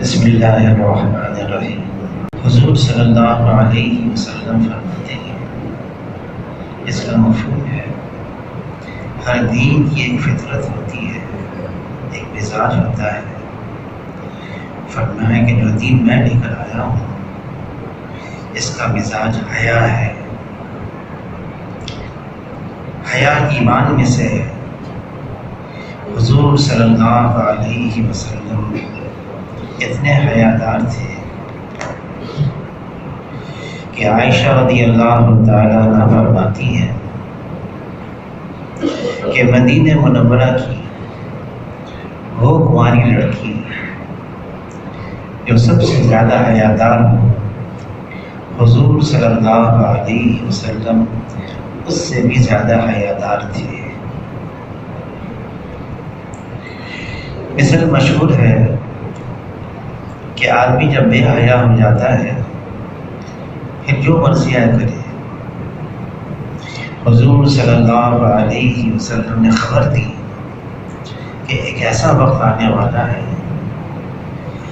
بسم اللہ الرحمن الرحیم۔ حضور صلی اللہ علیہ وسلم فرماتے ہیں، اس کا مفہوم ہے ہر دین کی ایک فطرت ہوتی ہے، ایک مزاج ہوتا ہے۔ فرمایا کہ جو دین میں لے کر آیا ہوں اس کا مزاج حیا ہے۔ حیا ایمان میں سے ہے۔ حضور صلی اللہ علیہ وسلم اتنے حیادار تھے کہ عائشہ رضی اللہ تعالیٰ عنہ فرماتی ہیں کہ مدینہ منورہ کی وہ کنواری لڑکی جو سب سے زیادہ حیادار ہو، حضور صلی اللہ علیہ وسلم اس سے بھی زیادہ حیادار تھے۔ مثل مشہور ہے کہ آدمی جب بے حیا ہو جاتا ہے پھر جو مرضی کرے۔ حضور صلی اللہ علیہ وسلم نے خبر دی کہ ایک ایسا وقت آنے والا ہے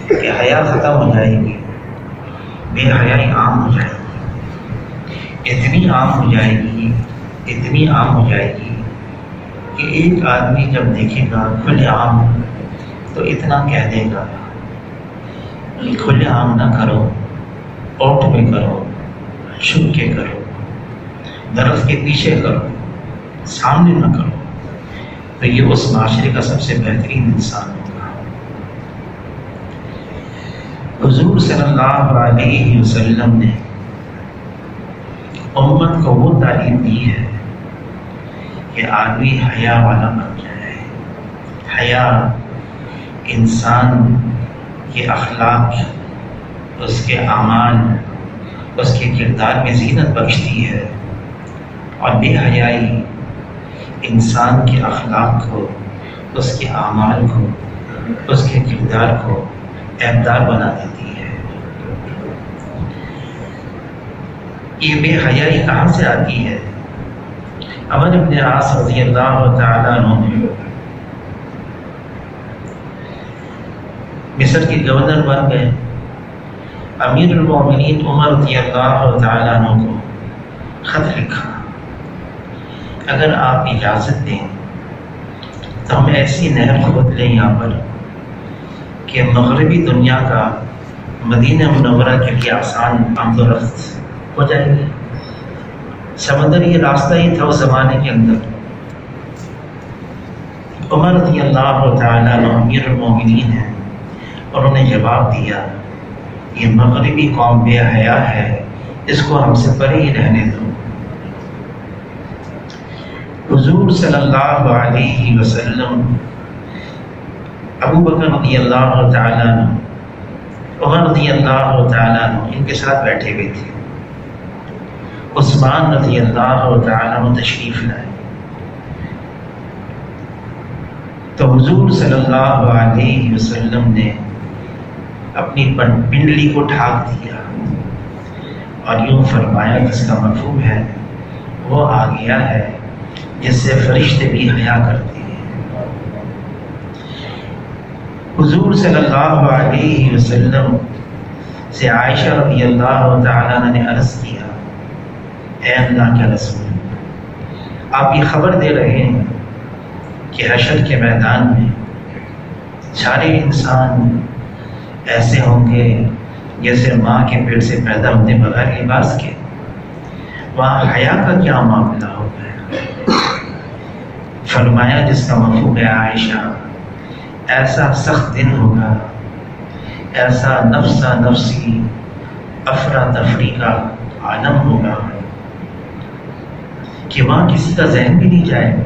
کہ حیا ختم ہو جائے گی، بے حیائی عام ہو جائے گی، اتنی عام ہو جائے گی، اتنی عام ہو جائے گی کہ ایک آدمی جب دیکھے گا کھلے عام تو اتنا کہہ دے گا کہ کھلے عام نہ کرو، اوٹ میں کرو، چھپ کے کرو، درخت کے پیچھے کرو، سامنے نہ کرو، تو یہ اس معاشرے کا سب سے بہترین انسان ہوگا۔ حضور صلی اللہ علیہ وسلم نے امت کو وہ تعلیم دی ہے کہ آدمی حیا والا بن جائے۔ حیا انسان کے اخلاق، اس کے اعمال، اس کے کردار میں زینت بخشتی ہے، اور بے حیائی انسان کے اخلاق کو، اس کے اعمال کو، اس کے کردار کو عیبدار بنا دیتی ہے۔ یہ بے حیائی کہاں سے آتی ہے؟ عمر بن عاص رضی اللہ تعالیٰ عنہ نے مصر کے گورنر بن گئے۔ امیر المومنین عمر رضی اللہ تعالیٰ عنہ کو خط لکھا، اگر آپ اجازت دیں تو ہم ایسی نہر کھود لیں یہاں پر کہ مغربی دنیا کا مدینہ منورہ کے لیے آسان آمد و رفت ہو جائے گی۔ سمندر یہ راستہ ہی تھا اس زمانے کے اندر۔ عمر رضی اللہ تعالیٰ عنہ امیر المومنین ہیں، اور انہوں نے جواب دیا یہ مغربی قوم بے حیا ہے، اس کو ہم سے پرے ہی رہنے دو۔ حضور صلی اللہ علیہ وسلم ابو بکر رضی اللہ تعالیٰ عنہ، عمر رضی اللہ تعالیٰ عنہ ان کے ساتھ بیٹھے ہوئے تھے۔ عثمان رضی اللہ تعالیٰ عنہ تشریف لائے تو حضور صلی اللہ علیہ وسلم نے اپنی پنڈلی کو ڈھانک دیا اور یوں فرمایا، جس کا مفہوم ہے وہ آ گیا ہے جس سے فرشتے بھی حیا کرتے ہیں۔ حضور صلی اللہ علیہ وسلم سے عائشہ رضی اللہ تعالیٰ عنہ نے عرض کیا، اے اللہ کے رسول، آپ یہ خبر دے رہے ہیں کہ حشر کے میدان میں سارے انسان ایسے ہوں گے جیسے ماں کے پیٹ سے پیدا ہونے بغیر لباس کے، وہاں حیا کا کیا معاملہ ہوگا؟ فرمایا جس کا مفہوم ہے عائشہ، ایسا سخت دن ہوگا، ایسا نفسا نفسی افراتفری کا عالم ہوگا کہ وہاں کسی کا ذہن بھی نہیں جائے گا،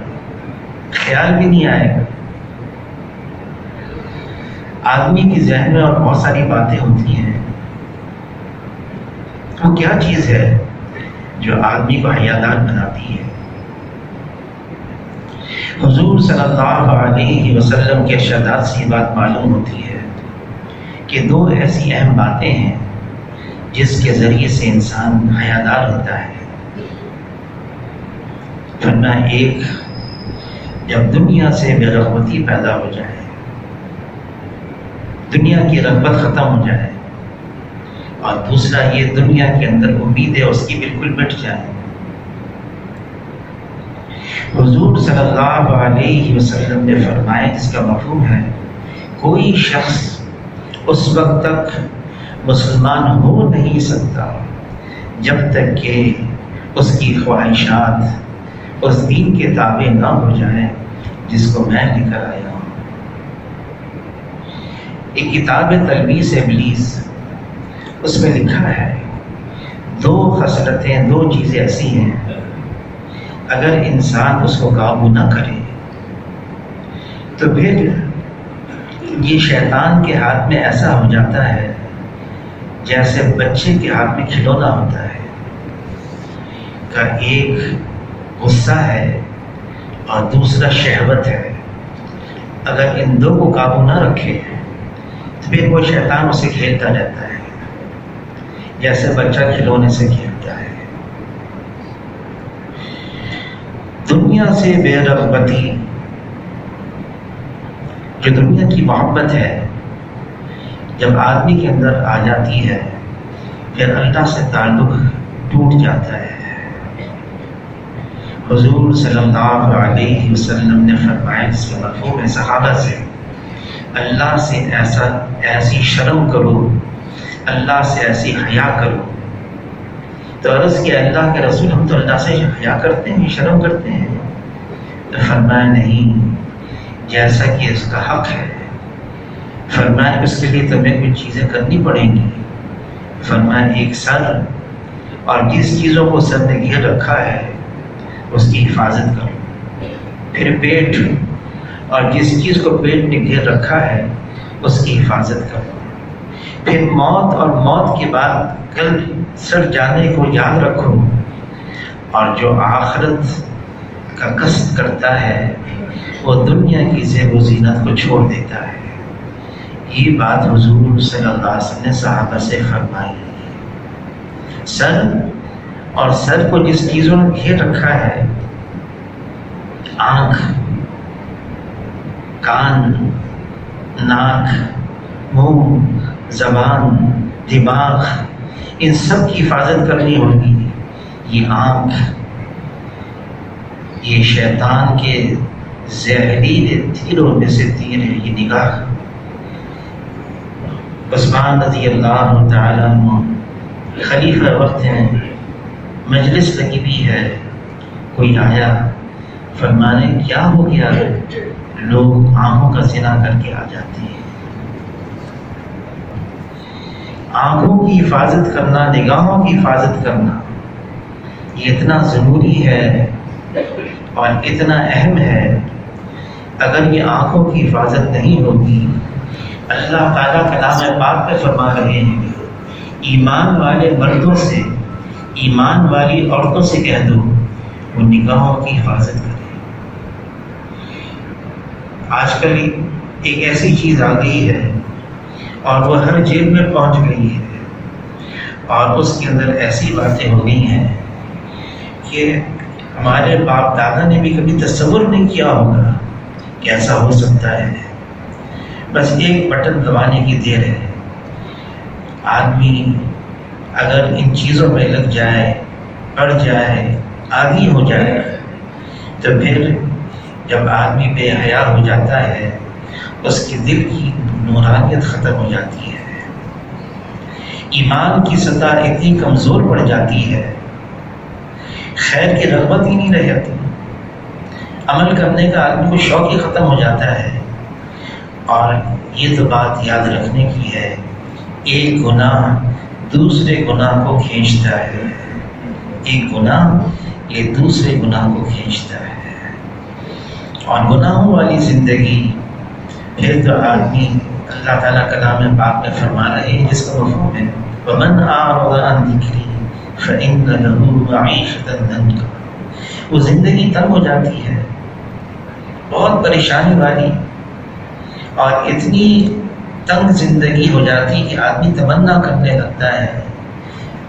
خیال بھی نہیں آئے گا۔ آدمی کی ذہن میں اور بہت ساری باتیں ہوتی ہیں، وہ کیا چیز ہے جو آدمی کو حیادار بناتی ہے؟ حضور صلی اللہ علیہ وسلم کے ارشادات سے یہ بات معلوم ہوتی ہے کہ دو ایسی اہم باتیں ہیں جس کے ذریعے سے انسان حیادار ہوتا ہے۔ ورنہ ایک، جب دنیا سے بے رغبتی پیدا ہو جائے، دنیا کی رغبت ختم ہو جائے، اور دوسرا یہ دنیا کے اندر امیدیں اس کی بالکل مٹ جائیں۔ حضور صلی اللہ علیہ وسلم نے فرمایا، جس کا مفہوم ہے کوئی شخص اس وقت تک مسلمان ہو نہیں سکتا جب تک کہ اس کی خواہشات اس دین کے تابع نہ ہو جائیں جس کو میں لے کر آیا ہوں۔ ایک کتاب تلبیس ابلیس، اس میں لکھا ہے دو خصلتیں، دو چیزیں ایسی ہیں اگر انسان اس کو قابو نہ کرے تو پھر یہ شیطان کے ہاتھ میں ایسا ہو جاتا ہے جیسے بچے کے ہاتھ میں کھلونا ہوتا ہے، کہ ایک غصہ ہے اور دوسرا شہوت ہے۔ اگر ان دو کو قابو نہ رکھے تو پھر وہ شیطان اسے کھیلتا رہتا ہے جیسے بچہ کھلونے سے کھیلتا ہے۔ دنیا سے بے رغبتی، جو دنیا کی محبت ہے، جب آدمی کے اندر آ جاتی ہے پھر اللہ سے تعلق ٹوٹ جاتا ہے۔ حضور صلی اللہ علیہ وسلم نے فرمایا، جس کا مفہوم ہے صحابہ سے، اللہ سے ایسی شرم کرو، اللہ سے ایسی حیا کرو۔ تو عرض کیا اللہ کے رسول، ہم تو اللہ سے حیا کرتے ہیں، شرم کرتے ہیں؟ تو فرمایا نہیں، جیسا کہ اس کا حق ہے۔ فرمایا اس کے لیے تمہیں کچھ چیزیں کرنی پڑیں گی۔ فرمایا ایک سر، اور جس چیزوں کو سر نے گھیر رکھا ہے اس کی حفاظت کرو۔ پھر پیٹ، اور جس چیز کو پیٹ نے گھیر رکھا ہے اس کی حفاظت کرو۔ پھر موت، اور موت کے بعد کل سر جانے کو یاد رکھو۔ اور جو آخرت کا قصد کرتا ہے وہ دنیا کی زیب و زینت کو چھوڑ دیتا ہے۔ یہ بات حضور صلی اللہ علیہ وسلم نے صحابہ سے فرمائی۔ سر، اور سر کو جس چیزوں نے گھیر رکھا ہے، آنکھ، کان، ناک، منہ، زبان، دماغ، ان سب کی حفاظت کرنی ہوگی۔ یہ آنکھ، یہ شیطان کے زہریلے تیروں میں سے تیر ہے، یہ نگاہ۔ عثمان رضی اللہ تعالیٰ عنہ خلیفہ وقت ہیں، مجلس لگی بھی ہے، کوئی آیا، فرمانے کیا ہو گیا؟ لوگ آنکھوں کا زنا کر کے آ جاتے ہیں۔ آنکھوں کی حفاظت کرنا، نگاہوں کی حفاظت کرنا، یہ اتنا ضروری ہے اور اتنا اہم ہے۔ اگر یہ آنکھوں کی حفاظت نہیں ہوگی، اللہ تعالیٰ کلام پاک میں فرما رہے ہیں، ایمان والے مردوں سے، ایمان والی عورتوں سے کہہ دو وہ نگاہوں کی حفاظت کریں۔ آج کل ایک ایسی چیز آ گئی ہے اور وہ ہر جیب میں پہنچ گئی ہے، اور اس کے اندر ایسی باتیں ہو گئی ہیں کہ ہمارے باپ دادا نے بھی کبھی تصور نہیں کیا ہوگا کہ ایسا ہو سکتا ہے۔ بس ایک بٹن دبانے کی دیر ہے۔ آدمی اگر ان چیزوں میں لگ جائے، پڑ جائے، عادی ہو جائے، تو پھر جب آدمی بے حیا ہو جاتا ہے اس کے دل کی نورانیت ختم ہو جاتی ہے، ایمان کی سطح اتنی کمزور پڑ جاتی ہے، خیر کی رغبت ہی نہیں رہ جاتی، عمل کرنے کا آدمی کو شوق ہی ختم ہو جاتا ہے۔ اور یہ تو بات یاد رکھنے کی ہے، ایک گناہ دوسرے گناہ کو کھینچتا ہے، ایک گناہ یہ دوسرے گناہ کو کھینچتا ہے، اور گناہوں والی زندگی پھر تو آدمی، اللہ تعالیٰ کلام پاک میں فرما رہے ہیں جس کا مفہوم ہے وَمَنْ أَعْرَضَ عَنْ ذِكْرِي فَإِنَّ لَهُ مَعِيشَةً ضَنْكًا۔ وہ زندگی تنگ ہو جاتی ہے، بہت پریشانی والی، اور اتنی تنگ زندگی ہو جاتی کہ آدمی تمنا کرنے لگتا ہے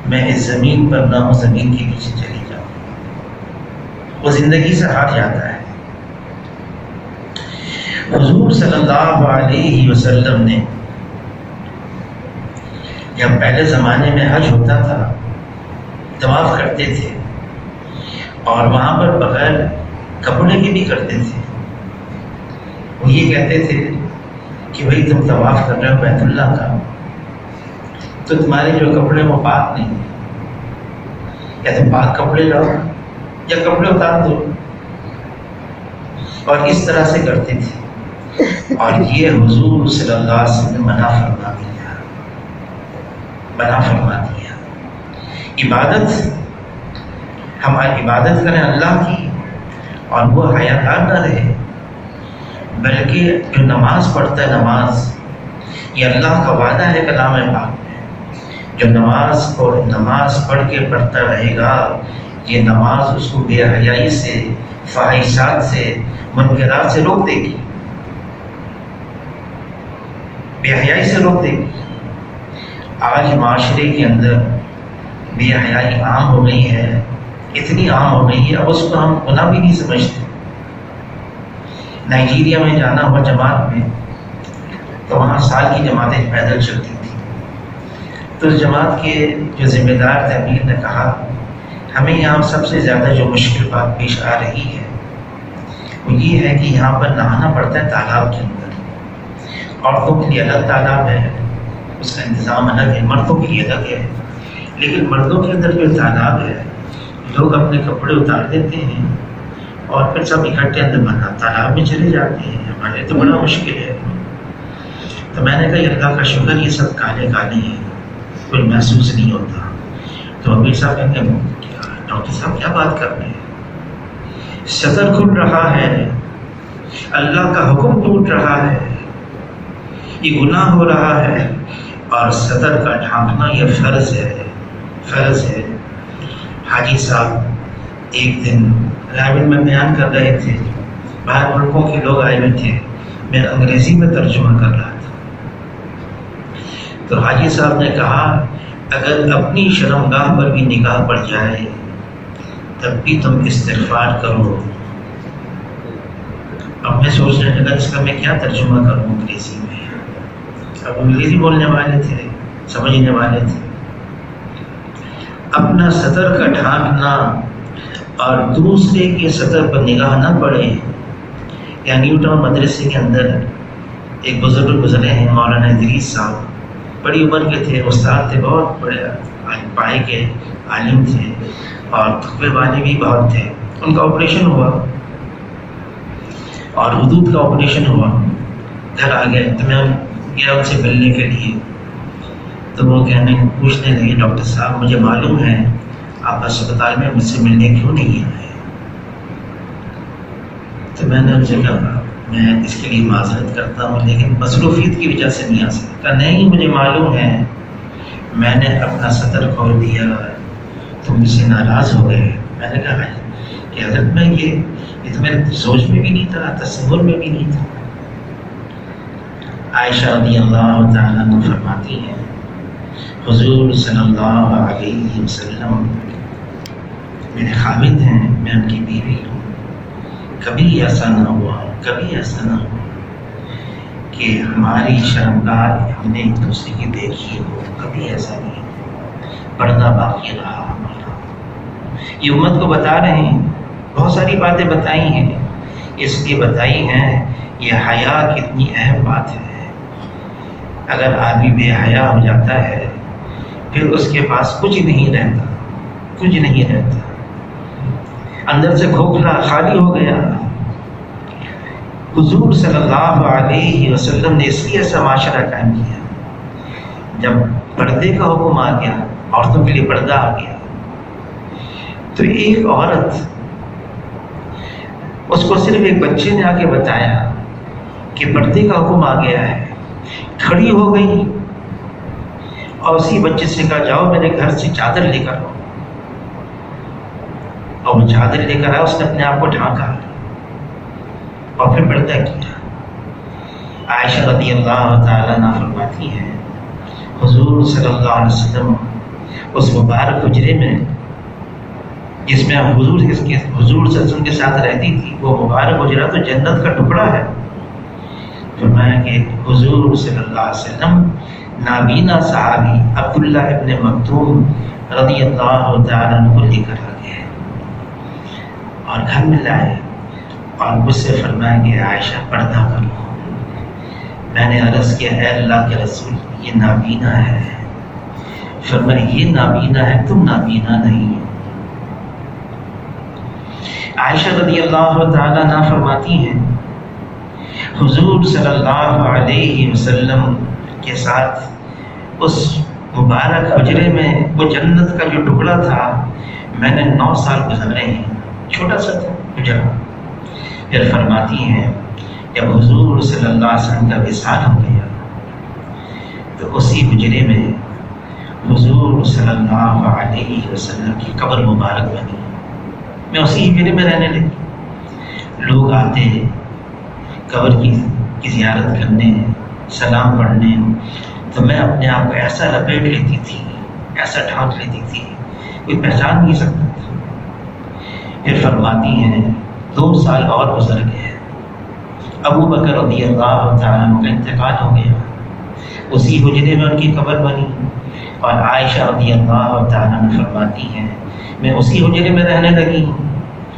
میں اس زمین پر نہ ہوں، زمین کے پیچھے چلی جاؤں۔ وہ زندگی سے ہٹ جاتا ہے۔ حضور صلی اللہ علیہ وسلم نے جب پہلے زمانے میں حج ہوتا تھا طواف کرتے تھے اور وہاں پر بغیر کپڑے کے بھی کرتے تھے. وہ یہ کہتے تھے کہ بھئی تم طواف کر رہے ہو بیت اللہ کا تو تمہارے جو کپڑے وہ پاک نہیں، یا تم پاک کپڑے لاؤ یا کپڑے اتار دو. اور اس طرح سے کرتے تھے، اور یہ حضور صلی اللہ علیہ وسلم نے منع فرما دیا. عبادت، ہم عبادت کریں اللہ کی اور وہ حیادار نہ رہے، بلکہ جو نماز پڑھتا ہے، نماز یہ اللہ کا وعدہ ہے کلام پاک میں، جو نماز پڑھ کے پڑھتا رہے گا یہ نماز اس کو بے حیائی سے، فحاشات سے، منکرات سے روک دے گی، بے حیائی سے روک دے گی. آج معاشرے کے اندر بے حیائی عام ہو گئی ہے، اتنی عام ہو گئی ہے اب اس کو ہم گناہ بھی نہیں سمجھتے. نائجیریا میں جانا ہوا جماعت میں تو وہاں سال کی جماعتیں پیدل چلتی تھی، تو اس جماعت کے جو ذمہ دار تھے امیر نے کہا ہمیں یہاں سب سے زیادہ جو مشکل بات پیش آ رہی ہے وہ یہ ہے کہ یہاں پر نہانا پڑتا ہے تالاب کے اندر. عورتوں کے لیے الگ تالاب ہے، اس کا انتظام الگ ہے، مردوں کے لیے الگ ہے، لیکن مردوں کے اندر جو تالاب ہے لوگ اپنے کپڑے اتار دیتے ہیں اور پھر سب اکٹھے اندر تالاب میں چلے جاتے ہیں. ہمارے تو بڑا مشکل ہے. تو میں نے کہا یہ اللہ کا شکر یہ سب کالے کالے ہیں، کوئی محسوس نہیں ہوتا. تو امیر صاحب کہتے ہیں ڈاکٹر صاحب کیا بات کر رہے ہیں، صدر کھل رہا ہے، اللہ کا حکم ٹوٹ رہا ہے، یہ گناہ ہو رہا ہے، اور صدر کا ڈھانکنا یہ فرض ہے. حاجی صاحب ایک دن رائے میں بیان کر رہے تھے، باہر ملکوں کے لوگ آئے ہوئے تھے، میں انگریزی میں ترجمہ کر رہا تھا. تو حاجی صاحب نے کہا اگر اپنی شرمگاہ پر بھی نگاہ پڑ جائے تب بھی تم استغفار کرو. اب میں سوچنے لگا اس کا میں کیا ترجمہ کروں انگریزی میں. اب انگریزی بولنے والے تھے، سمجھنے والے تھے. اپنا صدر کا ڈھانکنا اور دوسرے کے صدر پر نگاہ نہ پڑے. یا نیو ٹاؤن مدرسے کے اندر ایک بزرگ گزرے ہیں مولانا ادریس صاحب، بڑی عمر کے تھے، استاد تھے، بہت بڑے پائے کے عالم تھے اور تقوی والے بھی بہت تھے. ان کا آپریشن ہوا اور حدود کا آپریشن ہوا، گھر آ گئے تو میں گیا ان سے ملنے کے لیے. تو وہ پوچھنے لگے ڈاکٹر صاحب مجھے معلوم ہے آپ اسپتال میں مجھ سے ملنے کیوں نہیں آئے. تو میں نے ان سے کہا میں اس کے لیے معذرت کرتا ہوں لیکن مصروفیت کی وجہ سے نہیں آ سکتا. نہیں مجھے معلوم ہے میں نے اپنا صدر کھول دیا، تم مجھ سے ناراض ہو گئے. میں نے کہا کہ حضرت میں یہ تو میرے سوچ میں بھی نہیں تھا، تصور میں بھی نہیں تھا. عائشہ رضی اللہ تعالیٰ عنہ فرماتی ہیں حضور صلی اللہ علیہ وسلم میرے خامد ہیں، میں ان کی بیوی ہوں. کبھی ایسا نہ ہوا کہ ہماری شرمگاہ ہم نے ایک دوسرے کی دیکھی ہو، کبھی ایسا نہیں. پردہ باقی رہا ہمارا. یہ امت کو بتا رہے ہیں، بہت ساری باتیں بتائی ہیں، اس لیے بتائی ہیں یہ حیا کتنی اہم بات ہے. اگر آدمی بے حیا ہو جاتا ہے پھر اس کے پاس کچھ نہیں رہتا، اندر سے کھوکھلا خالی ہو گیا. حضور صلی اللہ علیہ وسلم نے اس لیے ایسا معاشرہ قائم کیا. جب پردے کا حکم آ گیا، عورتوں کے لیے پردہ آ گیا، تو ایک عورت، اس کو صرف ایک بچے نے آ کے بتایا کہ پردے کا حکم آ گیا ہے، کھڑی ہو گئی اور اسی بچے سے کہا جاؤ میرے گھر سے چادر لے کر آؤ. اور وہ چادر لے کر آیا، اس نے اپنے آپ کو ڈھانکا اور پھر پردہ کیا. عائشہ رضی اللہ تعالیٰ عنہ فرماتی ہیں حضور صلی اللہ علیہ وسلم اس مبارک حجرے میں جس میں حضور صلی اللہ علیہ وسلم کے ساتھ رہتی تھی، وہ مبارک حجرہ تو جنت کا ٹکڑا ہے. فرمایا کہ حضور صلی اللہ علیہ وسلم نابینا صحابی عبداللہ ابن مکتوم رضی اللہ تعالیٰ عنہ لے کر آ گئے اور گھر میں لائے اور مجھ سے فرمایا کہ عائشہ پردہ کر لو۔ میں نے عرض کیا اے اللہ کے رسول یہ نابینا ہے۔ فرمایا یہ نابینا ہے، تم نابینا نہیں ہو۔ عائشہ رضی اللہ تعالیٰ عنہ فرماتی ہیں حضور صلی اللہ علیہ وسلم کے ساتھ اس مبارک حجرے میں وہ جنت کا جو ٹکڑا تھا میں نے 9 سال گزارے ہیں، چھوٹا سا تھا حجرا۔ پھر فرماتی ہیں جب حضور صلی اللہ علیہ وسلم کا وصال ہو گیا تو اسی حجرے میں حضور صلی اللہ علیہ وسلم کی قبر مبارک بنی۔ میں اسی حجرے میں رہنے لگی، لوگ آتے قبر کی زیارت کرنے، سلام پڑھنے، تو میں اپنے آپ کو ایسا لپیٹ لیتی تھی، ایسا ڈھانپ لیتی تھی کوئی پہچان نہیں سکتا تھا۔ پھر فرماتی ہیں 2 سال اور گزر گئے، ابو بکر رضی اللہ تعالیٰ عنہ کا انتقال ہو گیا، اسی حجرے میں ان کی قبر بنی۔ اور عائشہ رضی اللہ تعالیٰ عنہ فرماتی ہیں میں اسی حجرے میں رہنے لگی،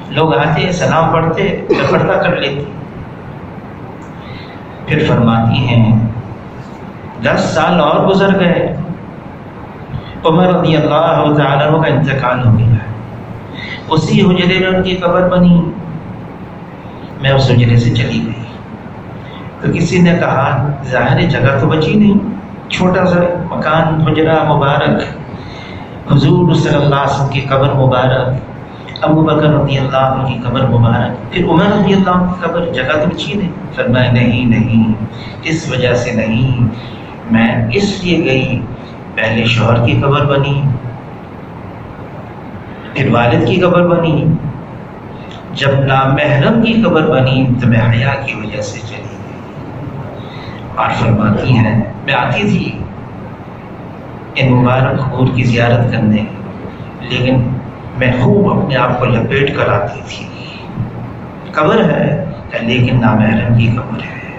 لوگ آتے سلام پڑھتے میں پردہ کر لیتی۔ پھر فرماتی ہیں 10 سال اور گزر گئے، عمر رضی اللہ تعالیٰ عنہ کا انتقال ہو گیا، اسی حجرے میں ان کی قبر بنی۔ میں اس حجرے سے چلی گئی تو کسی نے کہا ظاہر جگہ تو بچی نہیں، چھوٹا سا مکان حجرہ مبارک، حضور صلی اللہ علیہ وسلم کی قبر مبارک، ابو بکر رضی اللہ عنہ کی قبر مبارک، پھر عمر رضی اللہ عنہ کی قبر، جگہ تو بچی نہیں۔ فرمایا نہیں، اس وجہ سے نہیں، میں اس لیے گئی پہلے شوہر کی قبر بنی، پھر والد کی قبر بنی، جب نامحرم کی قبر بنی تو میں حیا کی وجہ سے چلی گئی۔ اور فرماتی ہیں میں آتی تھی ان مبارک قبور کی زیارت کرنے، لیکن میں خوب اپنے آپ کو لپیٹ کر آتی تھی، قبر ہے لیکن نامحرم کی قبر ہے،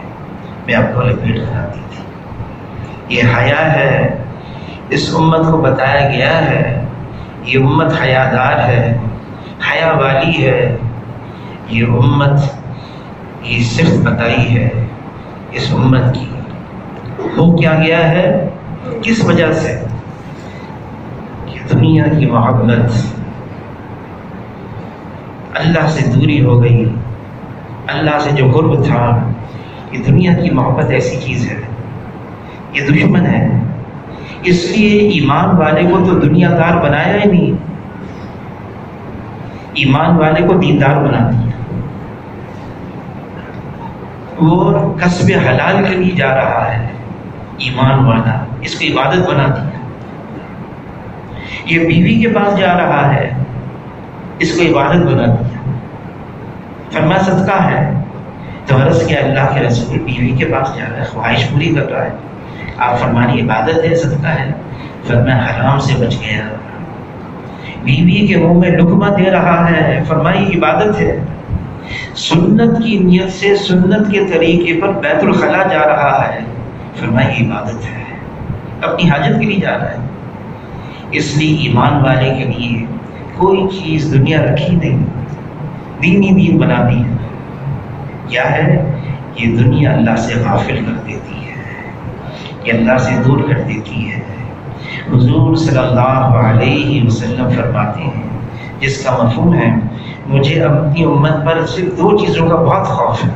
میں آپ کو لپیٹ کر آتی تھی۔ یہ حیا ہے، اس امت کو بتایا گیا ہے یہ امت حیادار ہے، حیا والی ہے، یہ امت یہ صرف بتائی ہے اس امت کی ہو کیا گیا ہے، کس وجہ سے کہ دنیا کی محبت، اللہ سے دوری ہو گئی، اللہ سے جو قرب تھا۔ یہ دنیا کی محبت ایسی چیز ہے، یہ دشمن ہے، اس لیے ایمان والے کو تو دنیا دار بنایا ہی نہیں، ایمان والے کو دیندار بنا دیا۔ وہ کسب حلال کے لیے جا رہا ہے ایمان والا، اس کو عبادت بنا دیا۔ یہ بیوی کے پاس جا رہا ہے، اس کو عبادت بنا دیا۔ فرمایا صدقہ ہے تو عرض کیا اللہ کے رسول بیوی کے پاس جا رہا ہے، خواہش پوری کر رہا ہے، آپ فرمانی عبادت ہے صدقہ ہے؟ فرمایا حرام سے بچ گیا، بیوی کے منہ میں لقمہ دے رہا ہے، فرمائی عبادت ہے، سنت کی نیت سے سنت کے طریقے پر بیت الخلاء جا رہا ہے، فرمائی عبادت ہے، اپنی حاجت کے لیے جا رہا ہے۔ اس لیے ایمان والے کے لیے کوئی چیز دنیا رکھی نہیں، دین ہی دین بنا دی ہے۔ کیا ہے یہ دنیا اللہ سے غافل کر دیتی ہے، یہ اللہ سے دور کر دیتی ہے۔ حضور صلی اللہ علیہ وسلم فرماتے ہیں جس کا مفہوم ہے مجھے اپنی امت پر صرف 2 چیزوں کا بہت خوف ہے،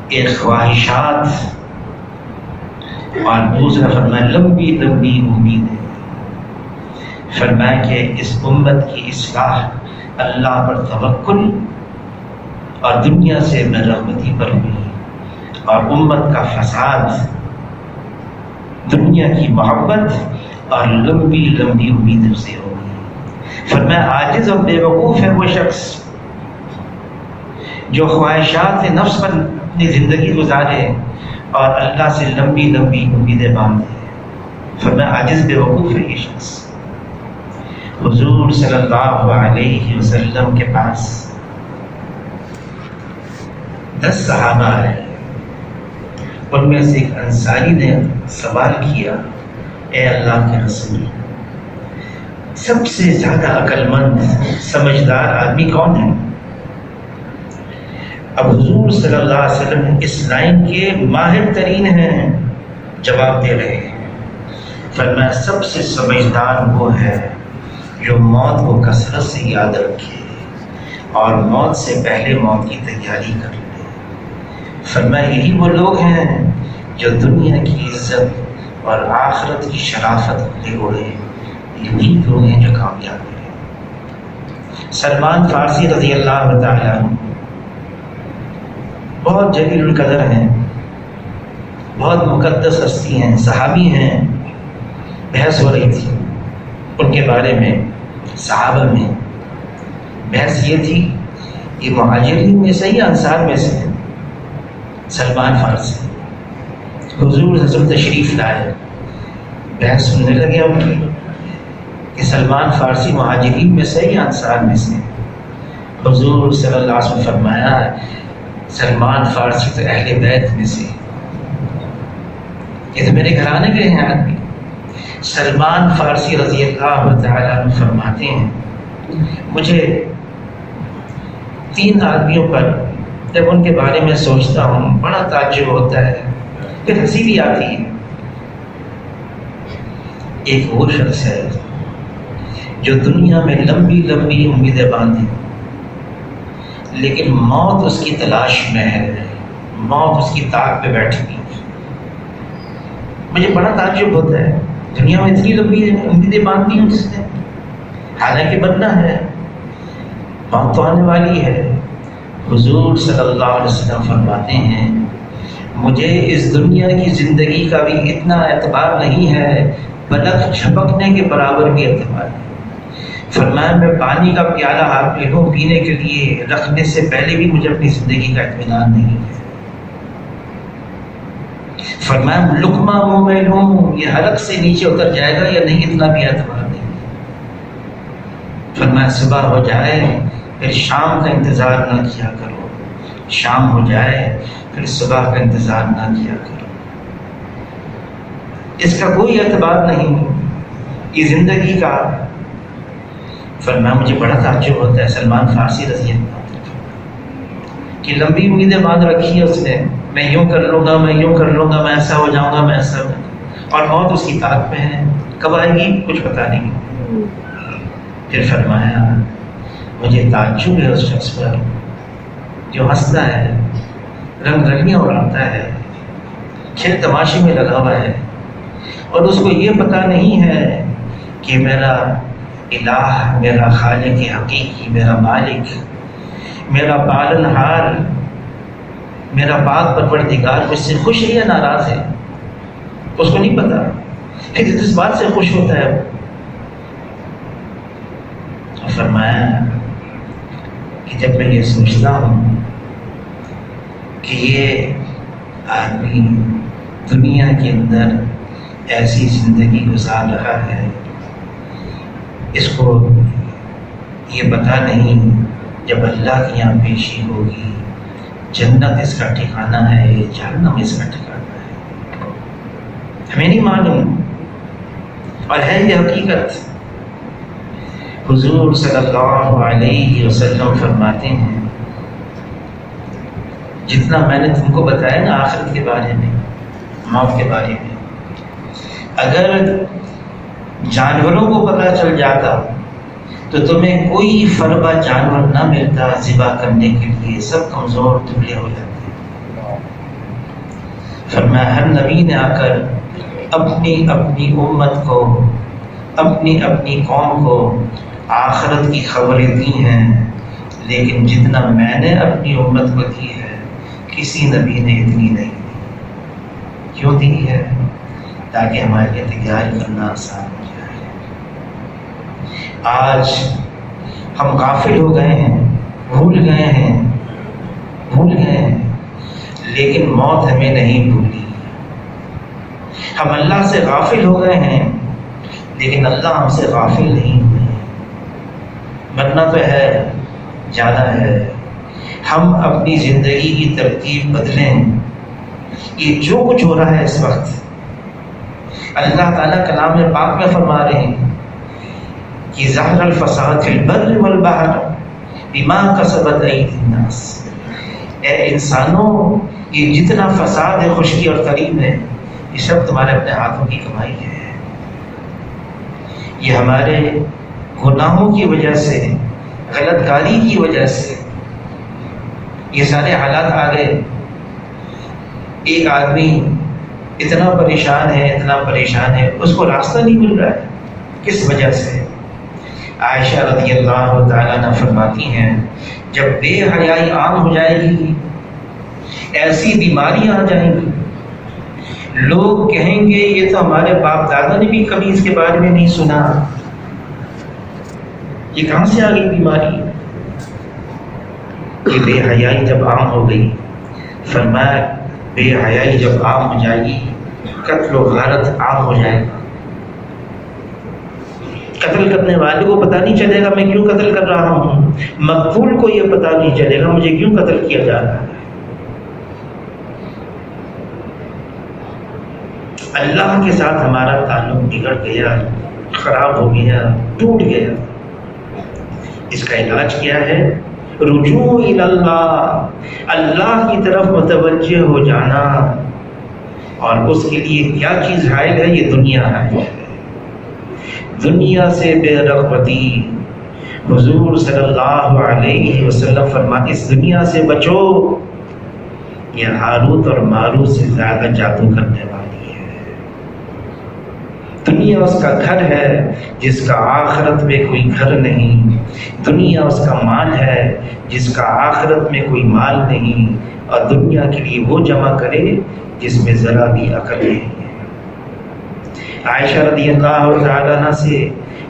ایک خواہشات اور دوسرا فرمایا لمبی لمبی امیدیں۔ فرمایا کہ اس امت کی اصلاح اللہ پر توکل اور دنیا سے بے رغبتی پر ہوئی، اور امت کا فساد دنیا کی محبت اور لمبی لمبی امیدوں سے ہوگی۔ فرمایا عاجز اور بے وقوف ہے وہ شخص جو خواہشات نفس پر اپنی زندگی گزارے اور اللہ سے لمبی لمبی امیدیں باندھے۔ فرمایا عاجز بے وقوف ہے یہ شخص۔ حضور صلی اللہ علیہ وسلم کے پاس 10 صحابہ آئے، ان میں سے ایک انصاری نے سوال کیا، اے اللہ کے رسول، سب سے زیادہ عقل مند سمجھدار آدمی کون ہے؟ اب حضور صلی اللہ علیہ وسلم اس لائن کے ماہر ترین ہیں، جواب دے رہے ہیں، فرمایا سب سے سمجھدار وہ ہے جو موت کو کثرت سے یاد رکھے اور موت سے پہلے موت کی تیاری کر لے۔ فرمایا یہی وہ لوگ ہیں جو دنیا کی عزت اور آخرت کی شرافت لے اڑے، یہی لوگ ہیں جو کامیاب ہیں۔ سلمان فارسی رضی اللہ تعالیٰ بہت جلیل القدر ہیں، بہت مقدس ہستی ہیں، صحابی ہیں۔ بحث ہو رہی تھی ان کے بارے میں صحابہ میں، بحث یہ تھی یہ مہاجرین میں سے یا انصار میں سے؟ سلمان فارسی حضور حضرت تشریف لائے، بحث سننے لگے ان کی کہ سلمان فارسی مہاجرین میں سے یا انصار میں سے؟ حضور صلی اللہ علیہ وسلم فرمایا سلمان فارسی تو اہل بیت میں سے، یہ تو میرے گھرانے کے ہیں آدمی۔ سلمان فارسی رضی اللہ تعالیٰ عنہ فرماتے ہیں مجھے 3 آدمیوں پر جب ان کے بارے میں سوچتا ہوں بڑا تعجب ہوتا ہے، پھر ہنسی بھی آتی ہے۔ ایک وہ شخص ہے جو دنیا میں لمبی لمبی امیدیں باندھے لیکن موت اس کی تلاش میں ہے، موت اس کی طاق پہ بیٹھی ہوئی۔ مجھے بڑا تعجب ہوتا ہے دنیا میں اتنی لمبی امیدیں باندھی ہیں اس نے، حالانکہ بننا ہے، موت تو آنے والی ہے۔ حضور صلی اللہ علیہ وسلم فرماتے ہیں مجھے اس دنیا کی زندگی کا بھی اتنا اعتبار نہیں ہے، پلک جھپکنے کے برابر بھی اعتبار ہے۔ فرمایا میں پانی کا پیالہ ہاتھ میں لوں پینے کے لیے، رکھنے سے پہلے بھی مجھے اپنی زندگی کا اطمینان نہیں ہے۔ فرمایا لقمہ منہ میں لوں یہ حلق سے نیچے اتر جائے گا یا نہیں، اتنا بھی اعتبار نہیں۔ فرمایا صبح ہو جائے پھر شام کا انتظار نہ کیا کرو، شام ہو جائے پھر صبح کا انتظار نہ کیا کرو، اس کا کوئی اعتبار نہیں یہ زندگی کا۔ فرمایا مجھے بڑا تعجب ہوتا ہے سلمان فارسی رضی اللہ عنہ کہ لمبی امیدیں باندھ رکھی ہے اس نے، میں یوں کر لوں گا، میں یوں کر لوں گا، میں ایسا ہو جاؤں گا، میں ایسا ہو جاؤں گا، اور موت اس کی طاق میں ہے، کب آئے گی کچھ پتہ نہیں۔ پھر فرمایا مجھے تعجب ہے اس شخص پر جو ہنستا ہے، رنگ رنگیاں اڑاتا ہے، کھیل تماشے میں لگا ہوا ہے، اور اس کو یہ پتہ نہیں ہے کہ میرا الہ، میرا خالق حقیقی، میرا مالک، میرا پالن ہار، میرا پاک پروردگار مجھ سے خوش ہے یا ناراض ہے، اس کو نہیں پتا۔ پھر اس بات سے خوش ہوتا ہے۔ فرمایا کہ جب میں یہ سوچتا ہوں کہ یہ آدمی دنیا کے اندر ایسی زندگی گزار رہا ہے، اس کو یہ پتہ نہیں جب اللہ کی یہاں پیشی ہوگی جنت اس کا ٹھکانہ ہے، جہنم اس کا ٹھکانہ ہے، ہمیں نہیں معلوم، اور ہے یہ حقیقت۔ حضور صلی اللہ علیہ وسلم فرماتے ہیں جتنا میں نے تم کو بتایا نا آخرت کے بارے میں، موت کے بارے میں، اگر جانوروں کو پتہ چل جاتا تو تمہیں کوئی فربا جانور نہ ملتا ذبح کرنے کے لیے، سب کمزور دبلے ہو جاتے۔ فرمایا ہر نبی نے آ کر اپنی اپنی امت کو، اپنی اپنی قوم کو آخرت کی خبریں دی ہیں، لیکن جتنا میں نے اپنی امت کو دی ہے کسی نبی نے اتنی نہیں دی۔ کیوں دی ہے؟ تاکہ ہمارے لیے تیاری کرنا آسان ہو جائے۔ آج ہم غافل ہو گئے ہیں، بھول گئے ہیں، لیکن موت ہمیں نہیں بھولی۔ ہم اللہ سے غافل ہو گئے ہیں لیکن اللہ ہم سے غافل نہیں ہوئے۔ مرنا تو ہے، جانا ہے۔ ہم اپنی زندگی کی ترتیب بدلیں، یہ جو کچھ ہو رہا ہے اس وقت، اللہ تعالیٰ کلام پاک میں فرما رہے ہیں کہ ظہر الفساد فی البر والبحر بما کسبت ایدی الناس، اے انسانوں یہ جتنا فساد ہے، خشکی اور تریم ہے، یہ سب تمہارے اپنے ہاتھوں کی کمائی ہے۔ یہ ہمارے گناہوں کی وجہ سے، غلط کاری کی وجہ سے یہ سارے حالات آ گئے۔ ایک آدمی اتنا پریشان ہے، اس کو راستہ نہیں مل رہا ہے، کس وجہ سے؟ عائشہ رضی اللہ تعالیٰ عنہ فرماتی ہیں جب بے حیائی عام ہو جائے گی، ایسی بیماریاں آ جائیں گی، لوگ کہیں گے یہ تو ہمارے باپ دادا نے بھی کبھی اس کے بارے میں نہیں سنا، یہ کہاں سے آ گئی بیماری؟ یہ بے حیائی جب عام ہو گئی، فرمایا بے حیائی جب عام ہو جائے گی، قتل و غارت عام ہو جائے گا۔ قتل کرنے والے کو پتہ نہیں چلے گا میں کیوں قتل کر رہا ہوں، مقتول کو یہ پتہ نہیں چلے گا مجھے کیوں قتل کیا جا رہا ہے۔ اللہ کے ساتھ ہمارا تعلق بگڑ گیا، خراب ہو گیا، ٹوٹ گیا۔ اس کا علاج کیا ہے؟ رجوع الی اللہ، اللہ کی طرف متوجہ ہو جانا، اور اس کے لیے کیا چیز حائل ہے؟ یہ دنیا حائل ہے۔ دنیا سے بے رغبتی، حضور صلی اللہ علیہ وسلم فرماتے اس دنیا سے بچو، یہ ہاروت اور ماروت سے زیادہ جادو کرنے والی ہے۔ دنیا اس کا گھر ہے جس کا آخرت میں کوئی گھر نہیں، دنیا اس کا مال ہے جس کا آخرت میں کوئی مال نہیں، اور دنیا کے لیے وہ جمع کرے جس میں ذرا بھی عقل نہیں ہے۔ عائشہ رضی اللہ تعالیٰ عنہ سے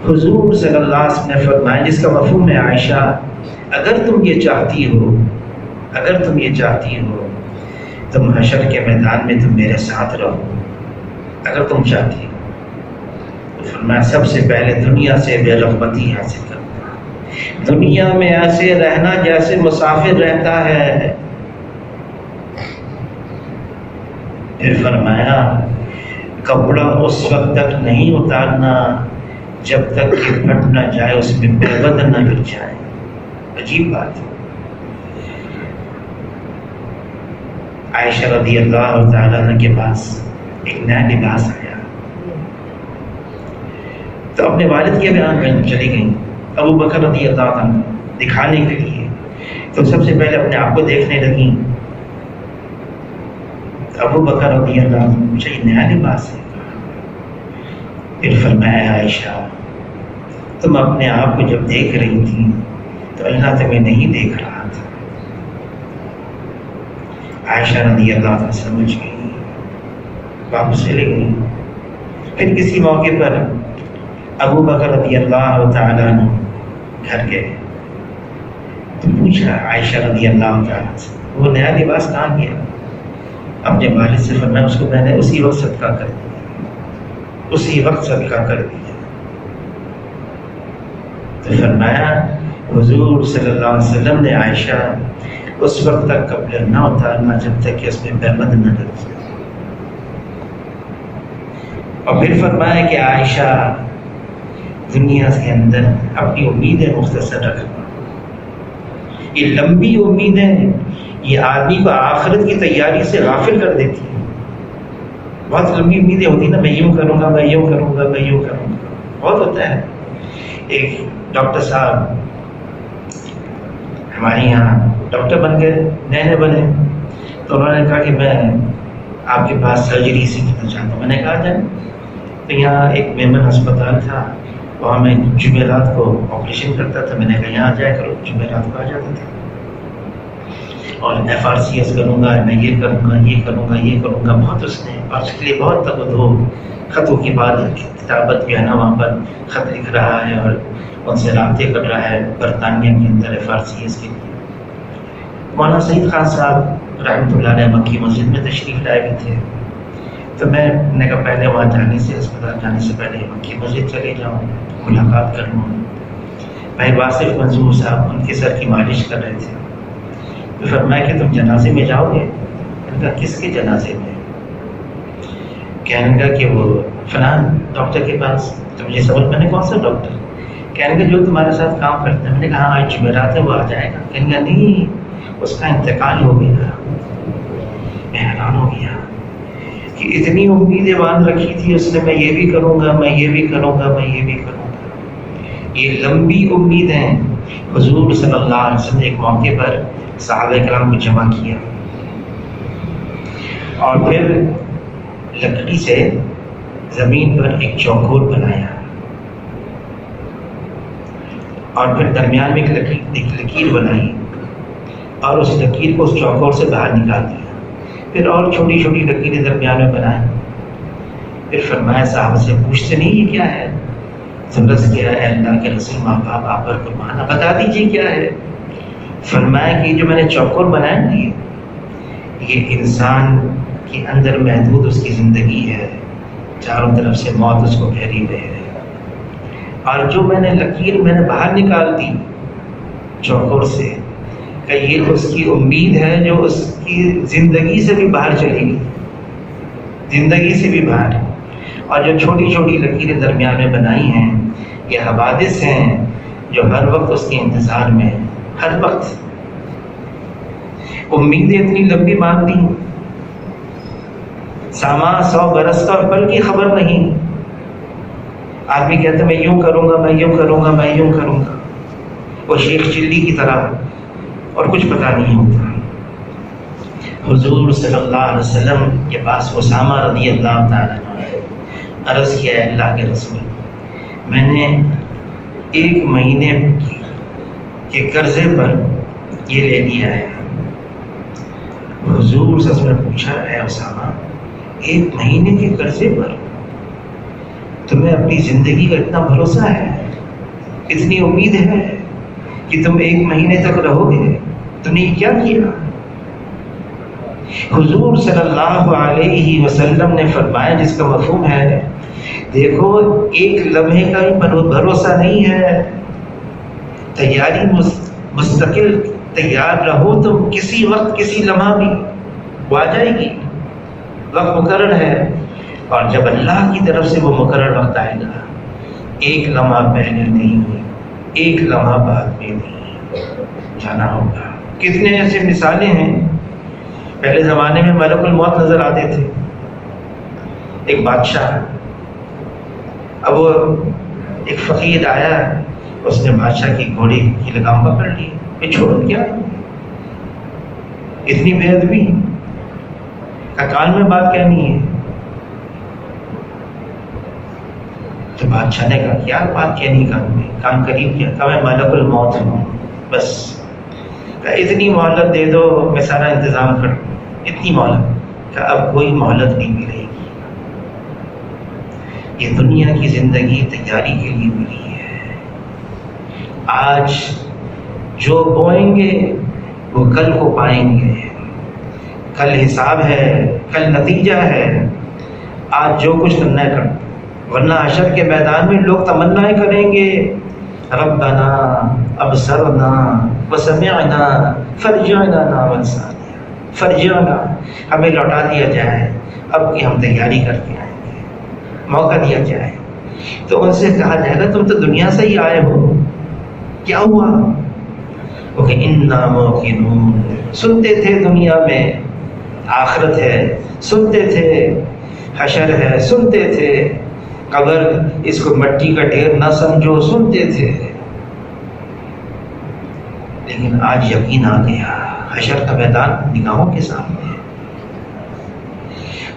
حضور صلی اللہ علیہ وسلم نے فرمایا، جس کا مفہوم ہے عائشہ اگر تم یہ چاہتی ہو تم حشر کے میدان میں تم میرے ساتھ رہو، اگر تم چاہتی ہو تو فرمایا سب سے پہلے دنیا سے بے رغبتی حاصل کرنا، دنیا میں ایسے رہنا جیسے مسافر رہتا ہے۔ پھر فرمایا کپڑا اس وقت تک نہیں اتارنا جب تک کہ پھٹ نہ جائے، اس میں پیوند نہ گر جائے۔ عجیب بات ہے۔ عائشہ رضی اللہ تعالیٰ عنہ کے پاس ایک نیا لباس آیا تو اپنے والد کے بیان میں چلی گئیں ابو بکر رضی اللہ عنہ دکھانے کے لیے، تو سب سے پہلے اپنے آپ کو دیکھنے لگیں۔ ابو بکر رضی اللہ عنہ پوچھا یہ نیا لباس ہے؟ پھر فرمایا عائشہ تم اپنے آپ کو جب دیکھ رہی تھی تو اللہ تمہیں نہیں دیکھ رہا تھا۔ عائشہ رضی اللہ عنہ سمجھ گئی، واپس چلے گئی۔ پھر کسی موقع پر ابو بکر رضی اللہ تعالیٰ عنہ گھر گئے تو پوچھا عائشہ رضی اللہ تعالیٰ سے وہ نیا لباس کہاں گیا؟ اپنے والد سے فرمایا اس کو میں نے اسی وقت صدقہ کر دیا، تو فرمایا حضور صلی اللہ علیہ وسلم نے عائشہ اس وقت تک کپڑے نہ اتارنا جب تک کہ اس میں پیوند نہ لگ جائے، اور پھر فرمایا کہ عائشہ دنیا کے اندر اپنی امیدیں مختصر رکھنا۔ یہ لمبی امیدیں یہ آدمی کو آخرت کی تیاری سے غافل کر دیتی ہیں۔ بہت لمبی امیدیں ہوتی ہیں نا، میں یوں کروں گا، میں یوں کروں گا، میں یوں کروں گا، بہت ہوتا ہے۔ ایک ڈاکٹر صاحب ہمارے یہاں ڈاکٹر بن گئے، نئے بنے، تو انہوں نے کہا کہ میں آپ کے پاس سرجری سیکھنا چاہتا ہوں۔ میں نے کہا جائیں، تو یہاں ایک میمن ہسپتال تھا، وہاں میں جمعرات کو آپریشن کرتا تھا۔ میں نے کہا یہاں جایا کرو، جمعرات کو آ جاتا تھا، اور FRCS کروں گا، میں یہ کروں گا، یہ کروں گا، یہ کروں گا۔ بہت اس نے، اور اس کے لیے بہت تک دو خطوں کی بات، کتابت جو ہے نا وہاں پر خط لکھ رہا ہے اور ان سے رابطے کر رہا ہے برطانیہ کے اندر FRCS کے لیے۔ مولانا سعید خان صاحب رحمۃ اللہ علیہ مکی مسجد میں تشریف لائے ہوئے تھے، تو میں نے کہا پہلے وہاں جانے سے، اسپتال جانے سے پہلے مکی مسجد چلے جاؤں، ملاقات کر لوں۔ بھائی واصف منظور صاحب ان کے سر کی مالش کر رہے تھے، تو فرمایا کہ تم جنازے میں جاؤ گے؟ کہا کس کے جنازے میں؟ کہنے کا کہ وہ فلان ڈاکٹر کے پاس. تو مجھے سمجھ میں نے کون سا ڈاکٹر؟ کہنے کا جو تمہارے ساتھ کام کرتا ہے. میں نے کہا آج جمعرات ہے وہ آ جائے گا. کہنے کا نہیں اس کا انتقال ہو گیا. میں حیران ہو گیا کہ اتنی امیدیں باندھ رکھی تھی اس نے، میں یہ بھی کروں گا، میں یہ بھی کروں گا، میں یہ بھی کروں گا. یہ لمبی امیدیں. حضور صلی اللہ علیہ وسلم نے ایک موقع پر صحابہ کرام کو جمع کیا اور پھر لکڑی سے زمین پر ایک چوکور بنایا اور پھر درمیان میں ایک لکیر بنائی اور اس لکیر کو اس چوکور سے باہر نکال دیا. پھر اور چھوٹی چھوٹی لکیریں درمیان میں بنائیں. پھر فرمایا صاحب سے پوچھتے نہیں یہ کیا ہے؟ سمجھ کیا ہے اللہ کے رسول ماں باپ آپ پر قربان، بتا دیجیے کیا ہے. فرمایا کہ جو میں نے چوکور بنایا نا یہ انسان کے اندر محدود اس کی زندگی ہے، چاروں طرف سے موت اس کو گھیری ہوئی ہے، اور جو میں نے لکیر میں نے باہر نکال دی چوکور سے کہ یہ اس کی امید ہے جو اس کی زندگی سے بھی باہر چلی گئی، زندگی سے بھی باہر. اور جو چھوٹی چھوٹی لکیریں درمیان میں بنائی ہیں یہ حوادث ہیں جو ہر وقت اس کے انتظار میں، ہر وقت امیدیں اتنی لمبی باندھ دی. ساما 100 برس کا پل کی خبر نہیں. آدمی کہتا میں یوں کروں گا، میں یوں کروں گا، میں یوں کروں گا، وہ شیخ چلی کی طرح، اور کچھ پتہ نہیں ہوتا. حضور صلی اللہ علیہ وسلم کے پاس اسامہ رضی اللہ تعالیٰ نے عرض کیا ہے اللہ کے رسول میں نے 1 مہینے کے قرضے پر یہ لے لیا ہے. حضور صلی اللہ علیہ وسلم نے پوچھا اے اسامہ 1 مہینے کے قرضے پر تمہیں اپنی زندگی کا اتنا بھروسہ ہے، اتنی امید ہے کہ تم 1 مہینے تک رہو گے؟ تم نے کیا کیا؟ حضور صلی اللہ علیہ وسلم نے فرمایا جس کا مفہوم ہے دیکھو 1 لمحے کا بھی بھروسہ نہیں ہے. تیاری مستقل تیار رہو تو کسی وقت کسی لمحہ بھی وہ آ جائے گی، وقت مقرر ہے. اور جب اللہ کی طرف سے وہ مقرر وقت آئے گا 1 لمحہ پہلے نہیں، 1 لمحہ بعد میں نہیں جانا ہوگا. کتنے ایسے مثالیں ہیں. پہلے زمانے میں ملک الموت نظر آتے تھے. ایک بادشاہ، اب وہ ایک فقیر آیا، اس نے بادشاہ کی گھوڑے کی لگام پکڑ لی. یہ چھوڑو کیا اتنی بے ادبی کا کان میں بات کہنی ہے؟ تو بادشاہ نے کہا کیا بات کہنی کان میں؟ کان قریب کیا؟ کہا میں ملک الموت ہوں، بس اتنی مہلت دے دو میں سارا انتظام کر دوں. اتنی مہلت کہ اب کوئی مہلت نہیں ملے گی. یہ دنیا کی زندگی تیاری کے لیے ملی ہے. آج جو بوئیں گے وہ کل کو پائیں گے. کل حساب ہے، کل نتیجہ ہے. آج جو کچھ کرنا ہے کر دو، ورنہ حشر کے میدان میں لوگ تمنائیں کریں گے ربنا ابصرنا وسمعنا فرجعنا نعمل صالحا. فرجعنا ہمیں لوٹا دیا جائے، اب کہ ہم تیاری کر کے آئیں گے، موقع دیا جائے. تو ان سے کہا جائے گا تم تو دنیا سے ہی آئے ہو، کیا ہوا؟ وہ کہ انا موقنون، سنتے تھے دنیا میں آخرت ہے، سنتے تھے حشر ہے، سنتے تھے قبر اس کو مٹی کا ڈھیر نہ سمجھو، سنتے تھے. لیکن آج یقین آ گیا، حشر کا میدان نگاہوں کے سامنے ہے.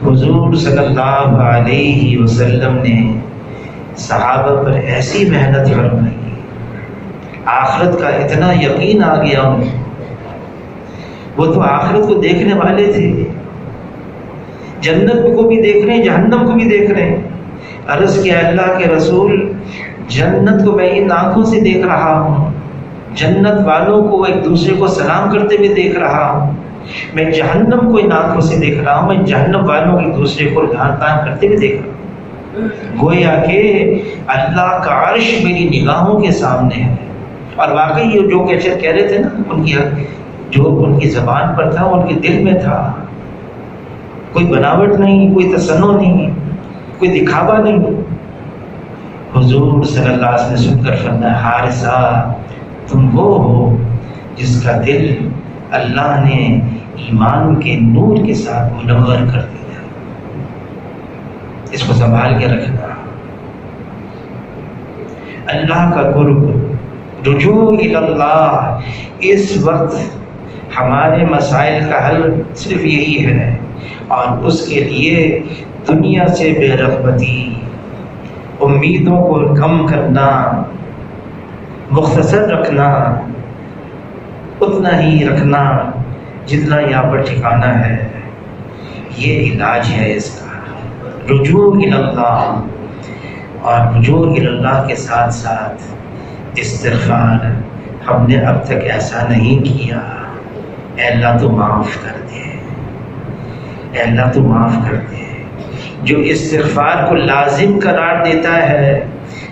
حضور صلی اللہ علیہ وسلم نے صحابہ پر ایسی محنت فرمائی، آخرت کا اتنا یقین آ گیا انہیں. وہ تو آخرت کو دیکھنے والے تھے، جنت کو بھی دیکھ رہے ہیں، جہنم کو بھی دیکھ رہے ہیں. عرض کیا اللہ کے رسول جنت کو میں ان آنکھوں سے دیکھ رہا ہوں، جنت والوں کو ایک دوسرے کو سلام کرتے ہوئے دیکھ رہا ہوں، میں جہنم کو ان آنکھوں سے دیکھ رہا ہوں، میں جہنم والوں کو ایک دوسرے کو لعان طعن کرتے ہوئے دیکھ رہا ہوں. گویا کہ اللہ کا عرش میری نگاہوں کے سامنے ہے. اور واقعی یہ جو کہہ رہے تھے نا، ان کی جو ان کی زبان پر تھا ان کے دل میں تھا. کوئی بناوٹ نہیں، کوئی تصنع نہیں، کوئی دکھاوا نہیں۔ حضور صلی اللہ علیہ وسلم نے سن کر فرمایا حارثہ تم وہ ہو جس کا دل اللہ نے ایمان کے نور کے ساتھ منور کر دیا، اس کو سنبھال کے رکھنا۔ اللہ کا قرب، رجوع الی اللہ، اس وقت ہمارے مسائل کا حل صرف یہی ہے، اور اس کے لیے دنیا سے بے رغبتی، امیدوں کو کم کرنا، مختصر رکھنا، اتنا ہی رکھنا جتنا یہاں پر ٹھکانا ہے، یہ علاج ہے اس کا، رجوع الی اللہ۔ اور رجوع الی اللہ کے ساتھ ساتھ استغفار۔ ہم نے اب تک ایسا نہیں کیا، اے اللہ تو معاف کر دے، اے اللہ تو معاف کر دے۔ جو استغفار کو لازم قرار دیتا ہے،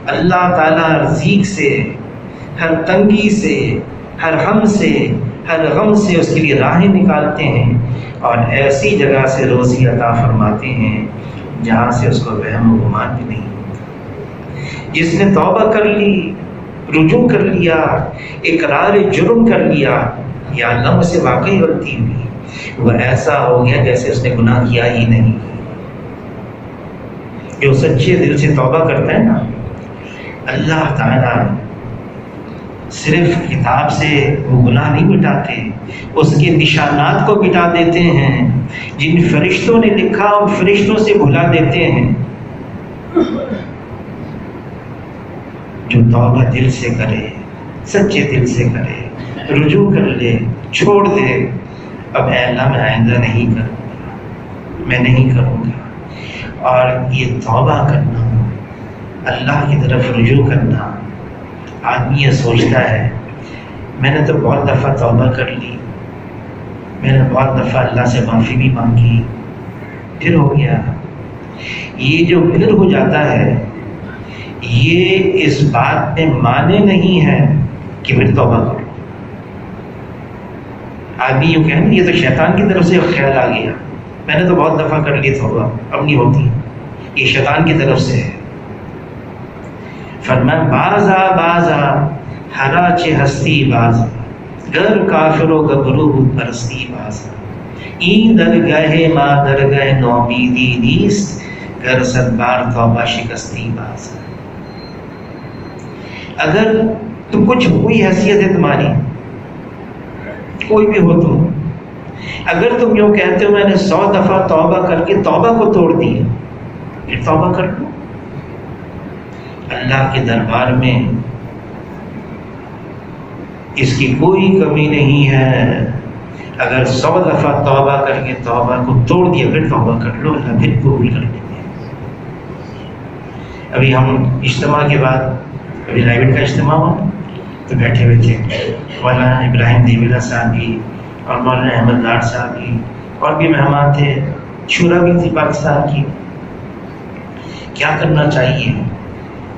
اللہ تعالیٰ رزق سے، ہر تنگی سے، ہر ہم سے، ہر غم سے اس کے لیے راہیں نکالتے ہیں، اور ایسی جگہ سے روزی عطا فرماتے ہیں جہاں سے اس کو وہم و گمان بھی نہیں۔ جس نے توبہ کر لی، رجوع کر لیا، اقرار جرم کر لیا، یا اللہ مجھ سے واقعی غلطی ہوئی، وہ ایسا ہو گیا جیسے اس نے گناہ کیا ہی نہیں۔ جو سچے دل سے توبہ کرتا ہے نا، اللہ تعالیٰ صرف کتاب سے وہ گناہ نہیں مٹاتے، اس کے نشانات کو مٹا دیتے ہیں۔ جن فرشتوں نے لکھا ان فرشتوں سے بھلا دیتے ہیں۔ جو توبہ دل سے کرے، سچے دل سے کرے، رجوع کر لے، چھوڑ دے، اب اے اللہ میں آئندہ نہیں کروں گا، میں نہیں کروں گا۔ اور یہ توبہ کرنا، اللہ کی طرف رجوع کرنا، آدمی یہ سوچتا ہے میں نے تو بہت دفعہ توبہ کر لی، میں نے بہت دفعہ اللہ سے معافی بھی مانگی، پھر ہو گیا۔ یہ جو پھر ہو جاتا ہے، یہ اس بات میں مانے نہیں ہے کہ پھر توبہ کرو۔ آدمی یوں کہیں یہ تو شیطان کی طرف سے خیال آ گیا، میں نے تو بہت دفعہ کر لی توبہ، اب نہیں ہوتی، یہ شیطان کی طرف سے ہے۔ فرمایا بازا بازا ہرا چہ ہستی بازا، گر کافروں کا گروہ پرستی بازا، این درگاہ ما درگاہ نومیدی نیست، گر صد بار توبہ شکستی بازا۔ اگر تم کچھ کوئی حیثیت ہے تمہاری، کوئی بھی ہو تم، اگر تم یوں کہتے ہو میں نے 100 دفعہ توبہ کر کے توبہ کو توڑ دیا، پھر توبہ کر لو۔ اللہ کے دربار میں اس کی کوئی کمی نہیں ہے۔ اگر 100 دفعہ توبہ کر کے توبہ کو توڑ دیا، پھر توبہ کر لو، اللہ پھر قبول کر لیں گے۔ ابھی ہم اجتماع کے بعد، ابھی لائیوٹ کا اجتماع ہوا تو بیٹھے ہوئے تھے، مولانا ابراہیم دیویلا صاحب بھی اور مولانا احمد لاڈ صاحب بھی، اور بھی مہمان تھے، شورا بھی تھی پاکستان کی۔ کیا کرنا چاہیے؟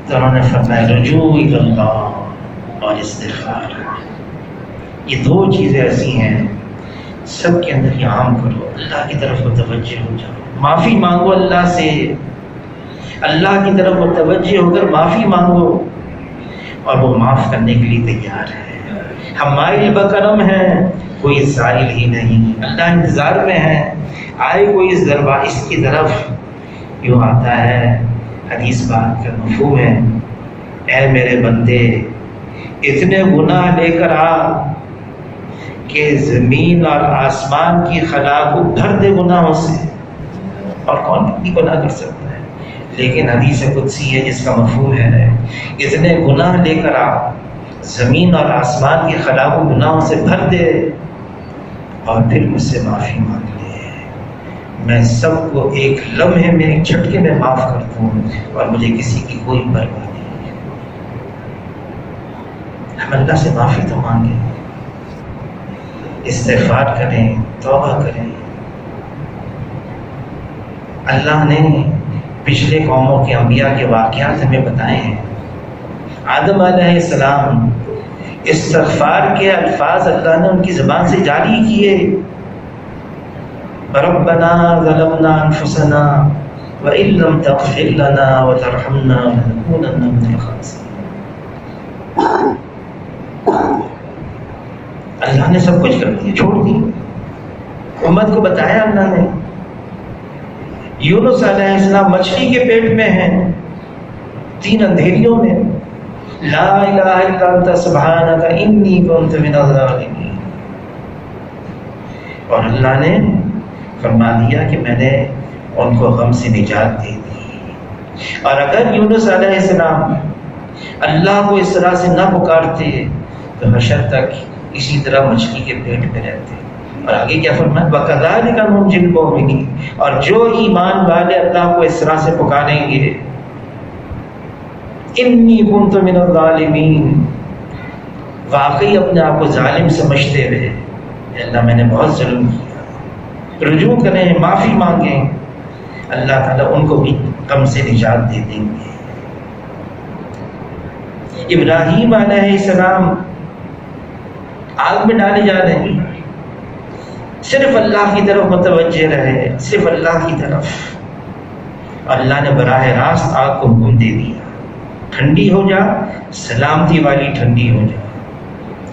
تو انہوں نے فرمایا رجوع الی اللہ اور استغفار۔ یہ دو چیزیں ایسی ہیں سب کے اندر یہ عام کرو، اللہ کی طرف متوجہ ہو جاؤ، معافی مانگو اللہ سے، اللہ کی طرف متوجہ ہو کر معافی مانگو، اور وہ معاف کرنے کے لیے تیار ہے۔ ہم مائل بکرم ہیں، کوئی سائل ہی نہیں، اللہ انتظار میں ہے، آئے کوئی اس دربار اس کی طرف۔ یوں آتا ہے، حدیث بات کا مفہوم ہے، اے میرے بندے اتنے گناہ لے کر آ کہ زمین اور آسمان کی خلا کو بھر دے گناہوں سے، اور کون کتنی گناہ کر سکتا ہے؟ لیکن حدیث قدسی ہے جس کا مفہوم ہے اتنے گناہ لے کر آ، زمین اور آسمان کی خلا کو گناہوں سے بھر دے، اور پھر مجھ سے معافی مانگ لے، میں سب کو ایک لمحے میں، ایک جھٹکے میں معاف کرتا ہوں، اور مجھے کسی کی کوئی پرواہ نہیں۔ ہم اللہ سے معافی تو مانگیں، استغفار کریں، توبہ کریں۔ اللہ نے پچھلے قوموں کے انبیاء کے واقعات ہمیں بتائے ہیں۔ آدم علیہ السلام، استغفار کے الفاظ اللہ نے ان کی زبان سے جاری کیے، ربنا ظلمنا انفسنا وان لم تغفر لنا وترحمنا لنكونن من الخاسرين. اللہ نے سب کچھ کر دیا، چھوڑ دی امت کو بتایا اللہ نے. یونس علیہ السلام مچھلی کے پیٹ میں ہیں، 3 اندھیریوں میں، لا الہ الا انت سبحانک انی کنت من الظالمین. اور اللہ نے فرما دیا کہ میں نے ان کو غم سے نجات دے دی. اور اگر یونس علیہ السلام اللہ کو اس طرح سے نہ پکارتے تو حشر تک اسی طرح مچھلی کے پیٹ میں رہتے. اور آگے کیا فرمایا؟ وَكَذَلِكَ نُنْجِي الْمُؤْمِنِينَ. اور جو ایمان والے اللہ کو اس طرح سے پکاریں گے، انی کنت من الظالمین، واقعی اپنے آپ کو ظالم سمجھتے ہوئے اللہ میں نے بہت ظلم کیا، رجوع کریں، معافی مانگیں، اللہ تعالیٰ ان کو بھی غم سے نجات دے دیں گے. ابراہیم علیہ السلام آگ میں ڈالے جا رہے ہیں، صرف اللہ کی طرف متوجہ رہے، صرف اللہ کی طرف. اللہ نے براہ راست آگ کو حکم دے دیا، ٹھنڈی ہو جا، سلامتی والی ٹھنڈی ہو جا.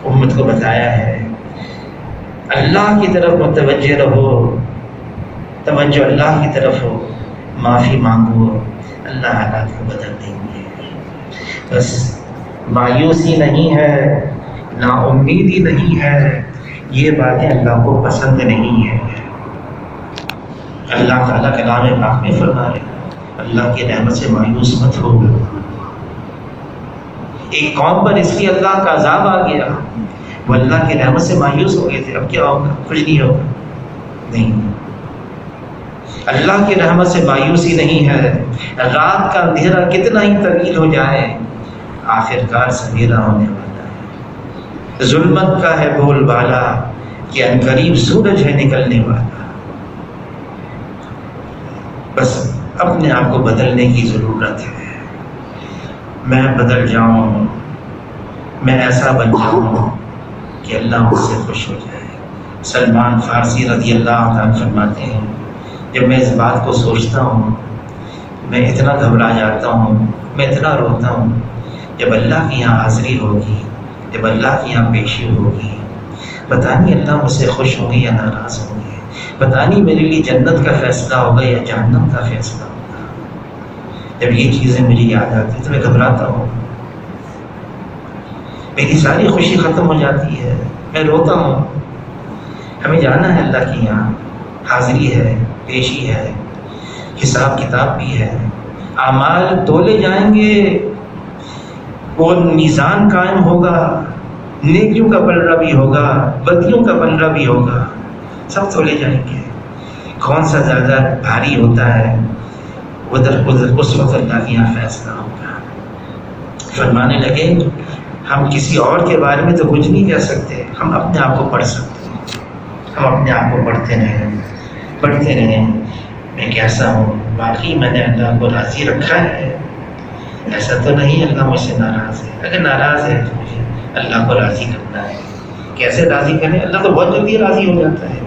امت کو بتایا ہے اللہ کی طرف متوجہ رہو، توجہ اللہ کی طرف ہو، معافی مانگو، اللہ حالات کو بدل دیں گے. بس مایوسی نہیں ہے، نا امیدی نہیں ہے، یہ باتیں اللہ کو پسند نہیں ہیں. اللہ تعالیٰ کلام پاک میں فرما رہے اللہ کی رحمت سے مایوس مت ہو. ایک قوم پر اس لیے اللہ کا عذاب آ گیا، وہ اللہ کی رحمت سے مایوس ہو گئے تھے. اب کیا ہوگا؟ کچھ نہیں ہوگا. نہیں، اللہ کی رحمت سے مایوسی نہیں ہے. رات کا اندھیرا کتنا ہی طویل ہو جائے، آخرکار سویرا ہونے والا ہے. ظلمت کا ہے بول بالا کہ عنقریب سورج ہے نکلنے والا. بس اپنے آپ کو بدلنے کی ضرورت ہے. میں بدل جاؤں، میں ایسا بن جاؤں کہ اللہ مجھ سے خوش ہو جائے. سلمان فارسی رضی اللہ عنہ فرماتے ہیں جب میں اس بات کو سوچتا ہوں میں اتنا گھبرا جاتا ہوں، میں اتنا روتا ہوں. جب اللہ کی یہاں حاضری ہوگی، جب اللہ کی یہاں پیشی ہوگی، پتہ نہیں اللہ مجھ سے خوش ہوں گے یا ناراض ہوں گے، پتہ نہیں میرے لیے جنت کا فیصلہ ہوگا یا جہنم کا فیصلہ ہوگا. جب یہ چیزیں مجھے یاد آتی تو میں گھبراتا ہوں، میری ساری خوشی ختم ہو جاتی ہے، میں روتا ہوں. ہمیں جانا ہے اللہ کی یہاں، حاضری ہے، پیشی ہے، حساب کتاب بھی ہے، اعمال تولے جائیں گے، وہ میزان قائم ہوگا، نیکیوں کا پلڑا بھی ہوگا، بدیوں کا پلڑا بھی ہوگا، سب تولے جائیں گے. کون سا زیادہ بھاری ہوتا ہے ادھر اس وقت اللہ کے یہاں فیصلہ ہوگا. فرمانے لگے ہم کسی اور کے بارے میں تو کچھ نہیں کہہ سکتے، ہم اپنے آپ کو پڑھ سکتے ہیں. ہم اپنے آپ کو پڑھتے رہیں میں کیسا ہوں، باقی میں نے اللہ کو راضی رکھا ہے، ایسا تو نہیں اللہ مجھ سے ناراض ہے. اگر ناراض ہے تو مجھے اللہ کو راضی کرنا ہے. کیسے راضی کریں؟ اللہ تو بہت جلدی راضی ہو جاتا ہے.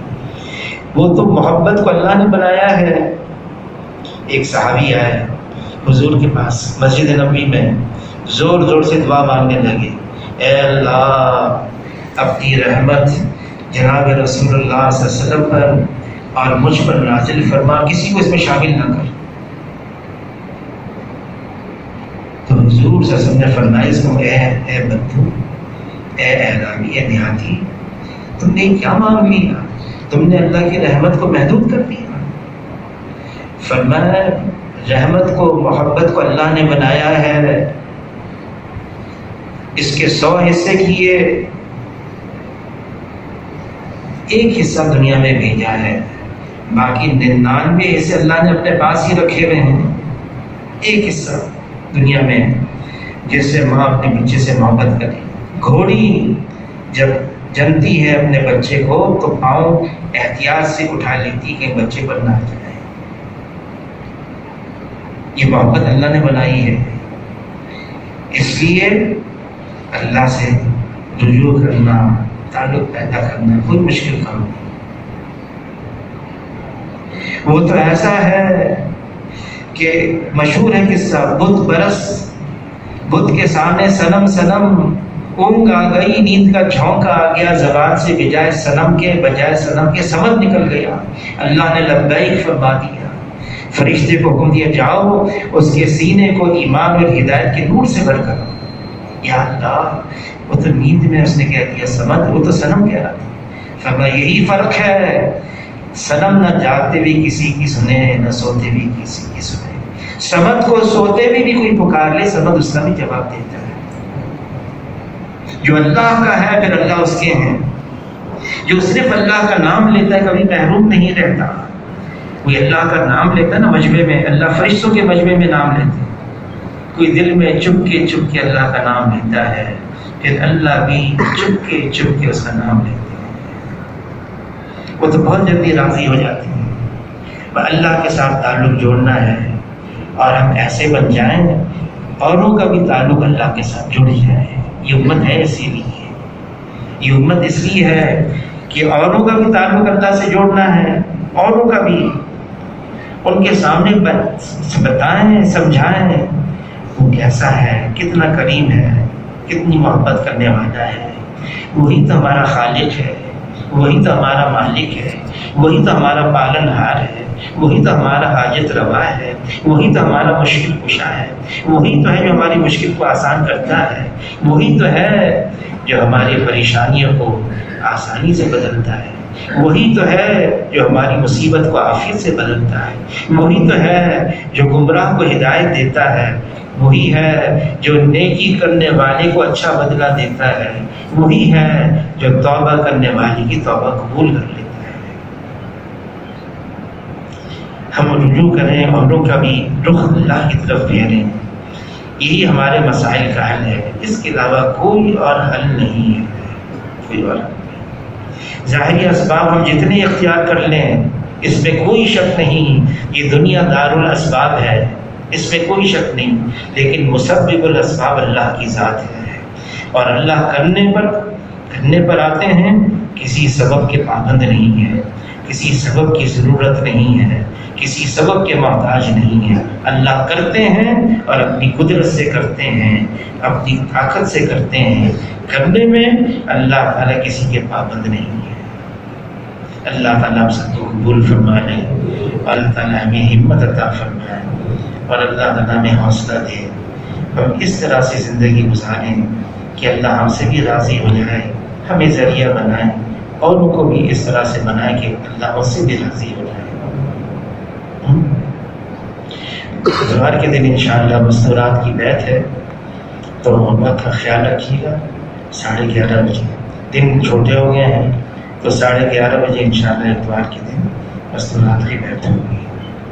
وہ تو محبت کو اللہ نے بنایا ہے. ایک صحابی آئے حضور کے پاس مسجد نبوی میں، زور زور سے دعا مانگنے لگے، اے اللہ اپنی رحمت جناب رسول اللہ صلی اللہ علیہ وسلم پر اور مجھ پر نازل فرما، کسی کو اس میں شامل نہ کر. تو حضور صلی اللہ علیہ وسلم نے فرمایا اس کو، اے بدو، اے اعرابی، اے دیہاتی، تم نے کیا مانگ لیا؟ تم نے اللہ کی رحمت کو محدود کر دیا. فرمایا رحمت کو، محبت کو اللہ نے بنایا ہے، اس کے 100 حصے کیے، ایک حصہ دنیا میں بھیجا ہے، باقی 99 حصے اللہ نے اپنے پاس ہی رکھے ہوئے ہیں. ایک حصہ دنیا میں، جیسے ماں اپنے بچے سے محبت کرے. گھوڑی جب جنتی ہے اپنے بچے کو تو پاؤں احتیاط سے اٹھا لیتی کہ بچے پر نہ جائے. یہ محبت اللہ نے بنائی ہے. اس لیے اللہ سے رجوع کرنا، تعلق پیدا کرنا کوئی مشکل کام نہیں. وہ تو ایسا ہے کہ مشہور ہے قصہ، بت برس، بت کے سامنے صنم، صنم اونگ آ گئی، نیند کا جھونکا آ گیا، زبان سے بجائے صنم کے سمجھ نکل گیا، اللہ نے لبیک فرما دیا، فرشتے کو حکم دیا جاؤ اس کے سینے کو ایمان اور ہدایت کے نور سے بھر کر، یا اللہ وہ تو نیند میں اس نے کہہ دیا سمجھ، وہ تو صنم کہہ رہا تھا۔ فرمایا یہی فرق ہے، صنم نہ جاگتے بھی کسی کی سنے، نہ سوتے بھی کسی کی سنے، سمد کو سوتے بھی کوئی پکار لے، سمد اس کا بھی جواب دیتا ہے۔ جو اللہ کا ہے پھر اللہ اس کے ہیں، جو صرف اللہ کا نام لیتا ہے کبھی محروم نہیں رہتا۔ کوئی اللہ کا نام لیتا ہے نا مجمع میں، اللہ فرشتوں کے مجمع میں نام لیتے ہیں، کوئی دل میں چپ کے اللہ کا نام لیتا ہے، پھر اللہ بھی چپ کے اس کا نام لیتے ہیں، وہ تو بہت جلدی راضی ہو جاتے ہیں۔ اللہ کے ساتھ تعلق جوڑنا ہے اور ہم ایسے بن جائیں اوروں کا بھی تعلق اللہ کے ساتھ جڑ جائے۔ یہ امت ہے اسی لیے، یہ امت اس لیے ہے کہ اوروں کا بھی تعلق اللہ سے جوڑنا ہے، اوروں کا بھی ان کے سامنے بتائیں، سمجھائیں وہ کیسا ہے، کتنا کریم ہے، کتنی محبت کرنے والا ہے، وہی تو ہمارا خالق ہے، وہی تو ہمارا مالک ہے، وہی تو ہمارا پالن ہار ہے، وہی تو ہمارا حاجت روا ہے، وہی تو ہمارا مشکل کشا ہے، وہی تو ہے جو ہماری مشکل کو آسان کرتا ہے، وہی تو ہے جو ہماری پریشانیوں کو آسانی سے بدلتا ہے، وہی تو ہے جو ہماری مصیبت کو عافیت سے بدلتا ہے، وہی تو ہے جو گمراہ کو ہدایت دیتا ہے، وہی ہے جو نیکی کرنے والے کو اچھا بدلہ دیتا ہے، وہی ہے جو توبہ کرنے والے کی توبہ قبول کر لیتا ہے۔ ہم رجوع کریں، اوروں کا بھی رخ اللہ کی طرف پھیریں، یہی ہمارے مسائل کا حل ہے، اس کے علاوہ کوئی اور حل نہیں ہے، کوئی اور حل نہیں۔ ظاہری اسباب ہم جتنے اختیار کر لیں اس میں کوئی شک نہیں، یہ دنیا دار الاسباب ہے، اس میں کوئی شک نہیں، لیکن مسبب الاسباب اللہ کی ذات ہے، اور اللہ کرنے پر آتے ہیں، کسی سبب کے پابند نہیں ہے، کسی سبب کی ضرورت نہیں ہے، کسی سبب کے محتاج نہیں ہے، اللہ کرتے ہیں اور اپنی قدرت سے کرتے ہیں، اپنی طاقت سے کرتے ہیں، کرنے میں اللہ تعالیٰ کسی کے پابند نہیں ہے۔ اللہ تعالیٰ ہم سب کو قبول فرما لے، اور اللہ تعالیٰ ہمیں ہمت عطا فرمائے، اور اللہ تعالیٰ ہمیں حوصلہ دے، ہم اس طرح سے زندگی گزاریں کہ اللہ ہم سے بھی راضی ہو جائے، ہمیں ذریعہ بنائے، اور ان کو بھی اس طرح سے بنائے کہ اللہ اس سے بھی راضی ہو جائے۔ اتوار کے دن انشاءاللہ مستورات کی بیعت ہے، تو وقت کا خیال رکھیے گا، 11:30 بجے، دن چھوٹے ہو گئے ہیں تو 11:30 بجے انشاءاللہ اتوار کے دن مستورات کی بیعت ہوگی۔